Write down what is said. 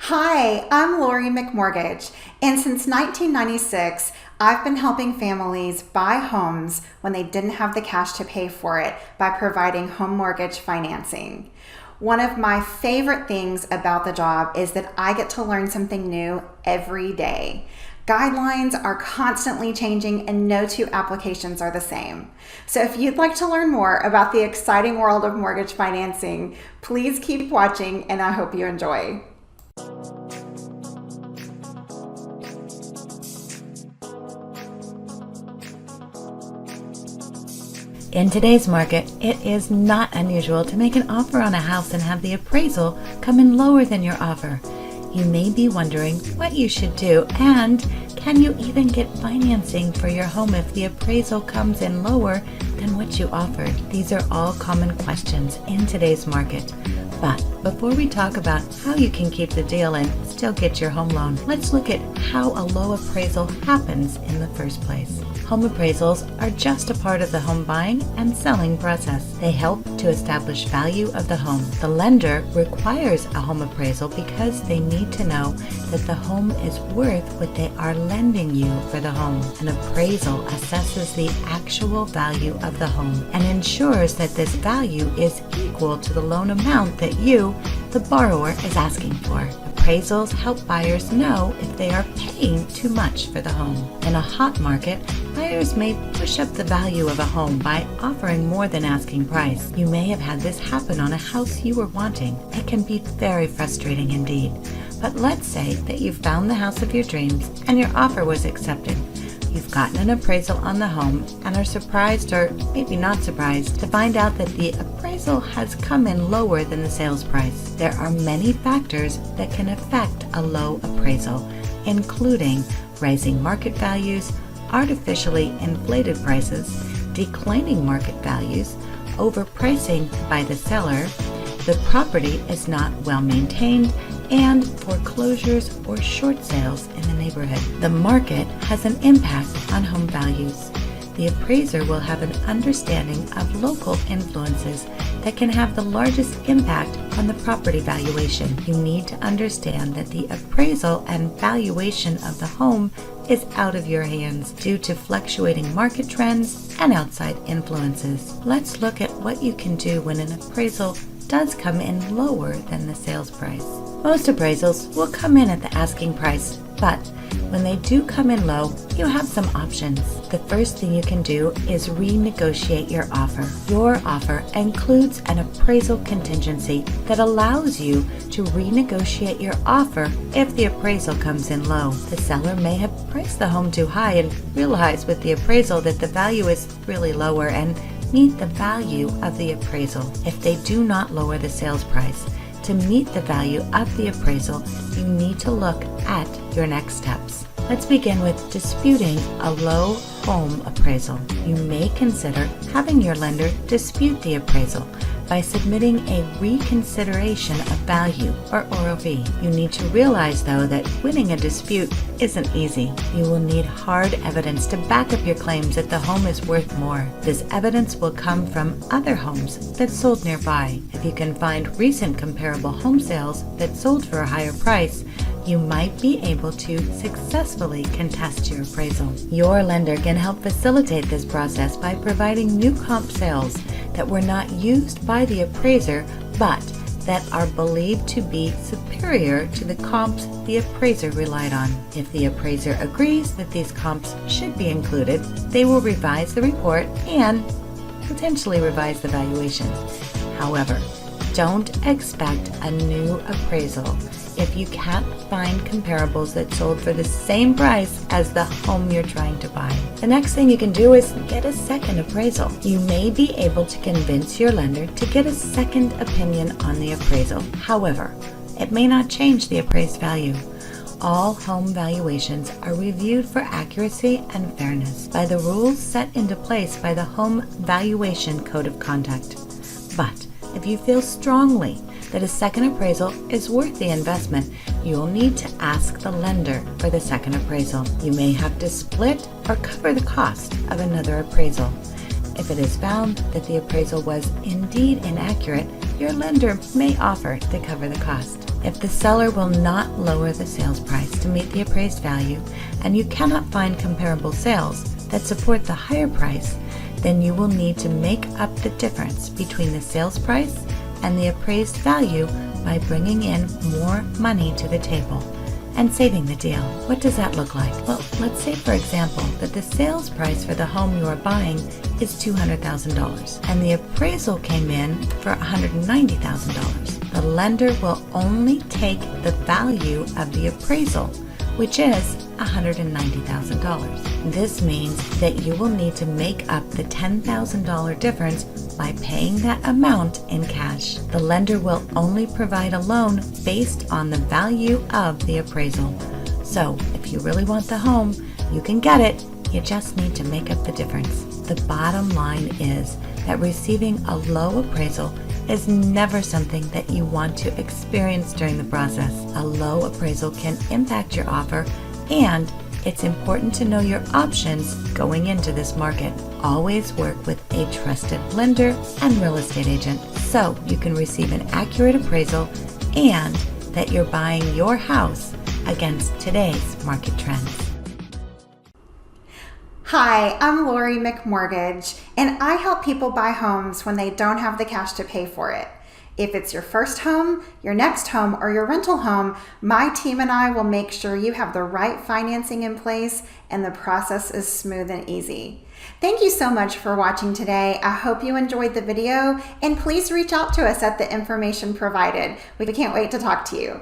Hi, I'm Lori McMortgage, and since 1996, I've been helping families buy homes when they didn't have the cash to pay for it by providing home mortgage financing. One of my favorite things about the job is that I get to learn something new every day. Guidelines are constantly changing and no two applications are the same. So if you'd like to learn more about the exciting world of mortgage financing, please keep watching and I hope you enjoy. In today's market, it is not unusual to make an offer on a house and have the appraisal come in lower than your offer. You may be wondering what you should do, and can you even get financing for your home if the appraisal comes in lower than what you offered? These are all common questions in today's market. But before we talk about how you can keep the deal and still get your home loan, let's look at how a low appraisal happens in the first place. Home appraisals are just a part of the home buying and selling process. They help to establish value of the home. The lender requires a home appraisal because they need to know that the home is worth what they are lending you for the home. An appraisal assesses the actual value of the home and ensures that this value is equal to the loan amount that you, the borrower, is asking for. Appraisals help buyers know if they are paying too much for the home. In a hot market, buyers may push up the value of a home by offering more than asking price. You may have had this happen on a house you were wanting. It can be very frustrating indeed. But let's say that you've found the house of your dreams and your offer was accepted. You've gotten an appraisal on the home and are surprised, or maybe not surprised, to find out that the appraisal has come in lower than the sales price. There are many factors that can affect a low appraisal, including rising market values, artificially inflated prices, declining market values, overpricing by the seller, the property is not well maintained, and foreclosures or short sales in the neighborhood. The market has an impact on home values. The appraiser will have an understanding of local influences that can have the largest impact on the property valuation. You need to understand that the appraisal and valuation of the home is out of your hands due to fluctuating market trends and outside influences. Let's look at what you can do when an appraisal does come in lower than the sales price. Most appraisals will come in at the asking price, but when they do come in low, you have some options. The first thing you can do is renegotiate your offer. Your offer includes an appraisal contingency that allows you to renegotiate your offer if the appraisal comes in low. The seller may have priced the home too high and realize with the appraisal that the value is really lower and meet the value of the appraisal. If they do not lower the sales price to meet the value of the appraisal, you need to look at your next steps. Let's begin with disputing a low home appraisal. You may consider having your lender dispute the appraisal by submitting a reconsideration of value, or ROV. You need to realize, though, that winning a dispute isn't easy. You will need hard evidence to back up your claims that the home is worth more. This evidence will come from other homes that sold nearby. If you can find recent comparable home sales that sold for a higher price, you might be able to successfully contest your appraisal. Your lender can help facilitate this process by providing new comp sales that were not used by the appraiser but that are believed to be superior to the comps the appraiser relied on. If the appraiser agrees that these comps should be included, they will revise the report and potentially revise the valuation. However, don't expect a new appraisal if you can't find comparables that sold for the same price as the home you're trying to buy. The next thing you can do is get a second appraisal. You may be able to convince your lender to get a second opinion on the appraisal. However, it may not change the appraised value. All home valuations are reviewed for accuracy and fairness by the rules set into place by the Home Valuation Code of Conduct. But if you feel strongly that a second appraisal is worth the investment, you'll need to ask the lender for the second appraisal. You may have to split or cover the cost of another appraisal. If it is found that the appraisal was indeed inaccurate, your lender may offer to cover the cost. If the seller will not lower the sales price to meet the appraised value, and you cannot find comparable sales that support the higher price, then you will need to make up the difference between the sales price and the appraised value by bringing in more money to the table and saving the deal. What does that look like? Well, let's say, for example, that the sales price for the home you are buying is $200,000 and the appraisal came in for $190,000. The lender will only take the value of the appraisal, which is $190,000. This means that you will need to make up the $10,000 difference by paying that amount in cash. The lender will only provide a loan based on the value of the appraisal. So if you really want the home, you can get it. You just need to make up the difference. The bottom line is that receiving a low appraisal is never something that you want to experience during the process. A low appraisal can impact your offer, and it's important to know your options going into this market. Always work with a trusted lender and real estate agent so you can receive an accurate appraisal and that you're buying your house against today's market trends. Hi, I'm Lori McMortgage, and I help people buy homes when they don't have the cash to pay for it. If it's your first home, your next home, or your rental home, my team and I will make sure you have the right financing in place and the process is smooth and easy. Thank you so much for watching today. I hope you enjoyed the video, and please reach out to us at the information provided. We can't wait to talk to you.